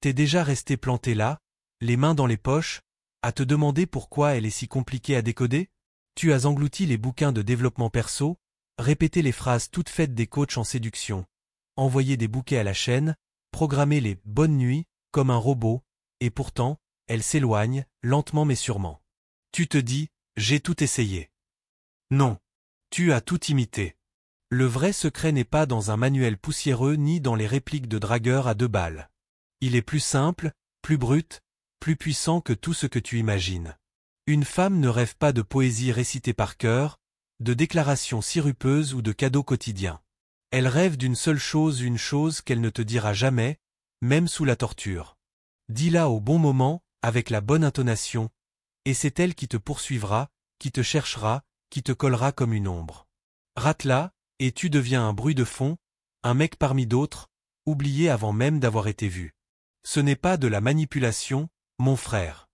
T'es déjà resté planté là, les mains dans les poches, à te demander pourquoi elle est si compliquée à décoder? Tu as englouti les bouquins de développement perso, répété les phrases toutes faites des coachs en séduction, envoyé des bouquets à la chaîne, programmé les « bonnes nuits » comme un robot, et pourtant, elle s'éloigne, lentement mais sûrement. Tu te dis, j'ai tout essayé. Non. Tu as tout imité. Le vrai secret n'est pas dans un manuel poussiéreux ni dans les répliques de dragueurs à 2 balles. Il est plus simple, plus brut, plus puissant que tout ce que tu imagines. Une femme ne rêve pas de poésie récitée par cœur, de déclarations sirupeuses ou de cadeaux quotidiens. Elle rêve d'une seule chose, une chose qu'elle ne te dira jamais, même sous la torture. Dis-la au bon moment, avec la bonne intonation, et c'est elle qui te poursuivra, qui te cherchera, qui te collera comme une ombre. Rate-la, et tu deviens un bruit de fond, un mec parmi d'autres, oublié avant même d'avoir été vu. Ce n'est pas de la manipulation, mon frère.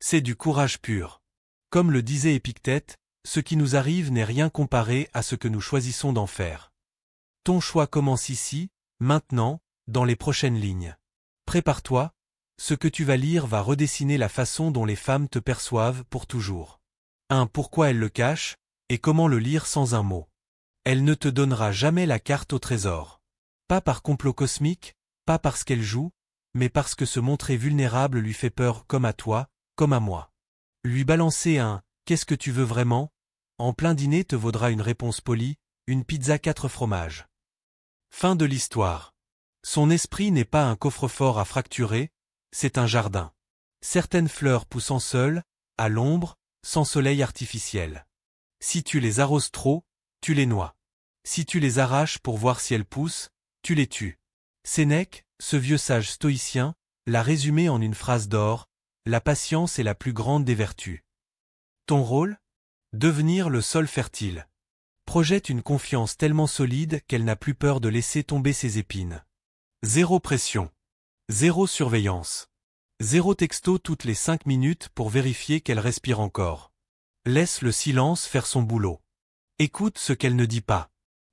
C'est du courage pur. Comme le disait Épictète, ce qui nous arrive n'est rien comparé à ce que nous choisissons d'en faire. Ton choix commence ici, maintenant, dans les prochaines lignes. Prépare-toi, ce que tu vas lire va redessiner la façon dont les femmes te perçoivent pour toujours. Pourquoi elles le cachent, et comment le lire sans un mot. Elle ne te donnera jamais la carte au trésor. Pas par complot cosmique, pas parce qu'elle joue, mais parce que se montrer vulnérable lui fait peur comme à toi, comme à moi. Lui balancer un « qu'est-ce que tu veux vraiment ?» en plein dîner te vaudra une réponse polie, une pizza 4 fromages. Fin de l'histoire. Son esprit n'est pas un coffre-fort à fracturer, c'est un jardin. Certaines fleurs poussant seules, à l'ombre, sans soleil artificiel. Si tu les arroses trop, tu les noies. Si tu les arraches pour voir si elles poussent, tu les tues. Sénèque, ce vieux sage stoïcien, l'a résumé en une phrase d'or, la patience est la plus grande des vertus. Ton rôle? Devenir le sol fertile. Projette une confiance tellement solide qu'elle n'a plus peur de laisser tomber ses épines. Zéro pression. Zéro surveillance. Zéro texto toutes les 5 minutes pour vérifier qu'elle respire encore. Laisse le silence faire son boulot. Écoute ce qu'elle ne dit pas.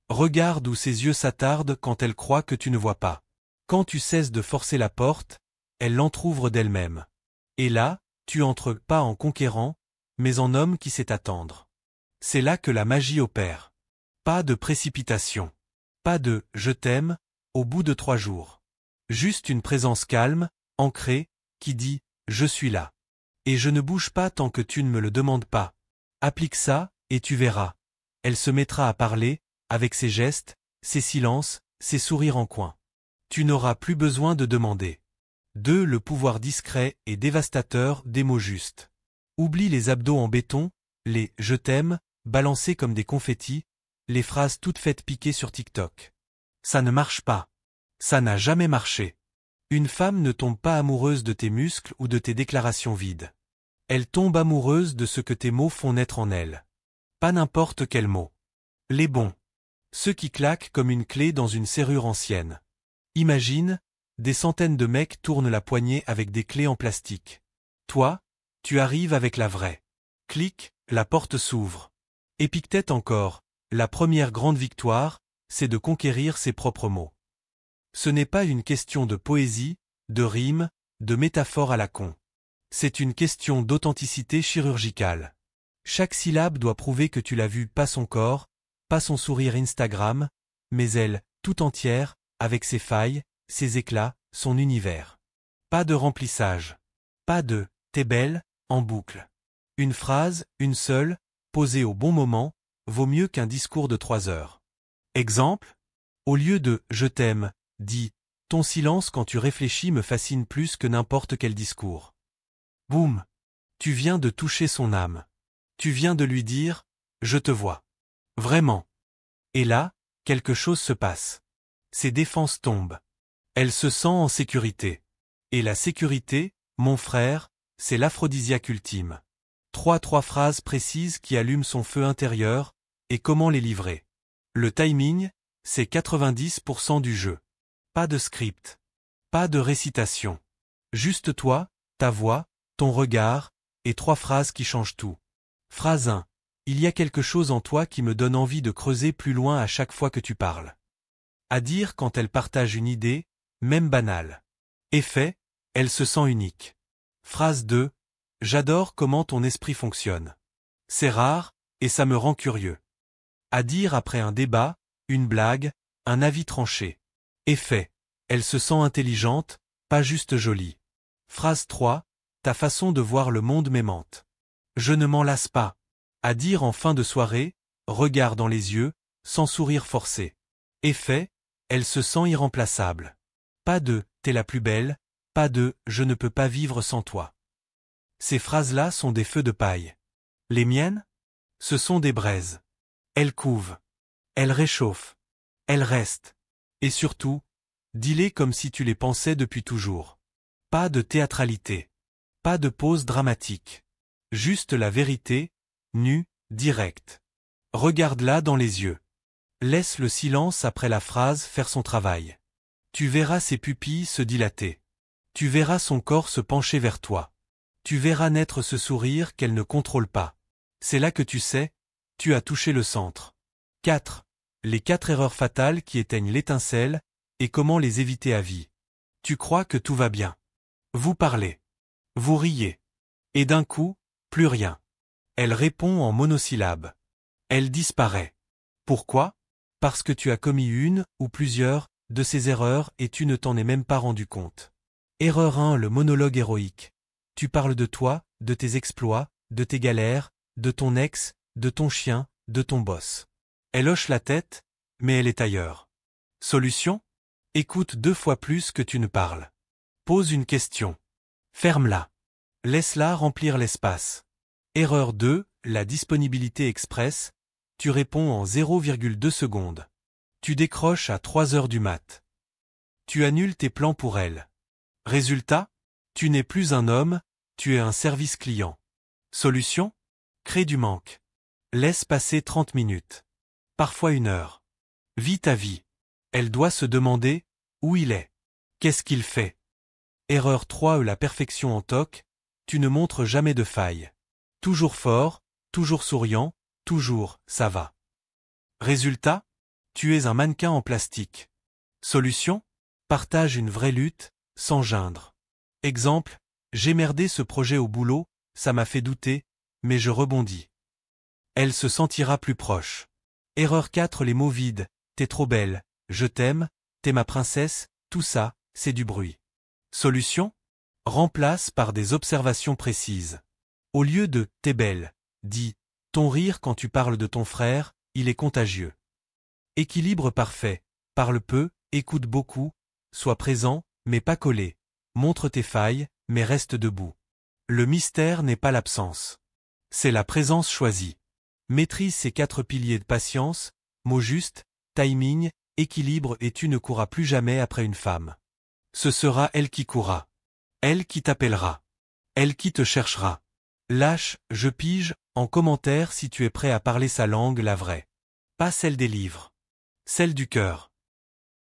Regarde où ses yeux s'attardent quand elle croit que tu ne vois pas. Quand tu cesses de forcer la porte, elle l'entr'ouvre d'elle-même. Et là, tu entres pas en conquérant, mais en homme qui sait attendre. C'est là que la magie opère. Pas de précipitation. Pas de « je t'aime » au bout de 3 jours. Juste une présence calme, ancrée, qui dit « je suis là ». Et je ne bouge pas tant que tu ne me le demandes pas. Applique ça, et tu verras. Elle se mettra à parler, avec ses gestes, ses silences, ses sourires en coin. Tu n'auras plus besoin de demander. 2. Le pouvoir discret et dévastateur des mots justes. Oublie les abdos en béton, les « je t'aime » balancés comme des confettis, les phrases toutes faites piquer sur TikTok. Ça ne marche pas. Ça n'a jamais marché. Une femme ne tombe pas amoureuse de tes muscles ou de tes déclarations vides. Elle tombe amoureuse de ce que tes mots font naître en elle. Pas n'importe quels mots. Les bons. Ceux qui claquent comme une clé dans une serrure ancienne. Imagine, des centaines de mecs tournent la poignée avec des clés en plastique. Toi, tu arrives avec la vraie. Clic, la porte s'ouvre. Épictète encore, la première grande victoire, c'est de conquérir ses propres mots. Ce n'est pas une question de poésie, de rime, de métaphore à la con. C'est une question d'authenticité chirurgicale. Chaque syllabe doit prouver que tu l'as vue, pas son corps, pas son sourire Instagram, mais elle, tout entière, avec ses failles, ses éclats, son univers. Pas de remplissage. Pas de « t'es belle » en boucle. Une phrase, une seule, posée au bon moment, vaut mieux qu'un discours de 3 heures. Exemple? Au lieu de « je t'aime », dis « ton silence quand tu réfléchis me fascine plus que n'importe quel discours ». Boum! Tu viens de toucher son âme. Tu viens de lui dire « je te vois ». Vraiment. Et là, quelque chose se passe. Ses défenses tombent. Elle se sent en sécurité. Et la sécurité, mon frère, c'est l'aphrodisiaque ultime. 3 phrases précises qui allument son feu intérieur, et comment les livrer. Le timing, c'est 90% du jeu. Pas de script. Pas de récitation. Juste toi, ta voix, ton regard, et 3 phrases qui changent tout. Phrase 1. Il y a quelque chose en toi qui me donne envie de creuser plus loin à chaque fois que tu parles. À dire quand elle partage une idée, même banale. Effet, Elle se sent unique. Phrase 2. J'adore comment ton esprit fonctionne. C'est rare, et ça me rend curieux. À dire après un débat, une blague, un avis tranché. Effet. Elle se sent intelligente, pas juste jolie. Phrase 3. Ta façon de voir le monde m'aimante. Je ne m'en lasse pas. À dire en fin de soirée, regard dans les yeux, sans sourire forcé. Effet. Elle se sent irremplaçable. Pas de « t'es la plus belle », pas de « je ne peux pas vivre sans toi ». Ces phrases-là sont des feux de paille. Les miennes? Ce sont des braises. Elles couvent. Elles réchauffent. Elles restent. Et surtout, dis-les comme si tu les pensais depuis toujours. Pas de théâtralité. Pas de pause dramatique. Juste la vérité, nue, directe. Regarde-la dans les yeux. Laisse le silence après la phrase faire son travail. Tu verras ses pupilles se dilater. Tu verras son corps se pencher vers toi. Tu verras naître ce sourire qu'elle ne contrôle pas. C'est là que tu sais, tu as touché le centre. 4. Les 4 erreurs fatales qui éteignent l'étincelle, et comment les éviter à vie. Tu crois que tout va bien. Vous parlez. Vous riez. Et d'un coup, plus rien. Elle répond en monosyllabes. Elle disparaît. Pourquoi? Parce que tu as commis une, ou plusieurs, de ces erreurs et tu ne t'en es même pas rendu compte. Erreur 1. Le monologue héroïque. Tu parles de toi, de tes exploits, de tes galères, de ton ex, de ton chien, de ton boss. Elle hoche la tête, mais elle est ailleurs. Solution? Écoute 2 fois plus que tu ne parles. Pose une question. Ferme-la. Laisse-la remplir l'espace. Erreur 2. La disponibilité express. Tu réponds en 0,2 secondes. Tu décroches à 3 heures du mat. Tu annules tes plans pour elle. Résultat? Tu n'es plus un homme, tu es un service client. Solution? Crée du manque. Laisse passer 30 minutes. Parfois 1 heure. Vis ta vie. Elle doit se demander où il est. Qu'est-ce qu'il fait? Erreur 3. La perfection en toc. Tu ne montres jamais de faille. Toujours fort, toujours souriant, toujours ça va. Résultat? Tu es un mannequin en plastique. Solution? Partage une vraie lutte, sans geindre. Exemple, j'ai merdé ce projet au boulot, ça m'a fait douter, mais je rebondis. Elle se sentira plus proche. Erreur 4. Les mots vides. T'es trop belle, je t'aime, t'es ma princesse, tout ça, c'est du bruit. Solution? Remplace par des observations précises. Au lieu de « t'es belle », dis « ton rire quand tu parles de ton frère, il est contagieux ». Équilibre parfait. Parle peu, écoute beaucoup, sois présent, mais pas collé. Montre tes failles, mais reste debout. Le mystère n'est pas l'absence. C'est la présence choisie. Maîtrise ces 4 piliers de patience, mots justes, timing, équilibre et tu ne courras plus jamais après une femme. Ce sera elle qui courra. Elle qui t'appellera. Elle qui te cherchera. Lâche, je pige, en commentaire si tu es prêt à parler sa langue, la vraie. Pas celle des livres. Celle du cœur.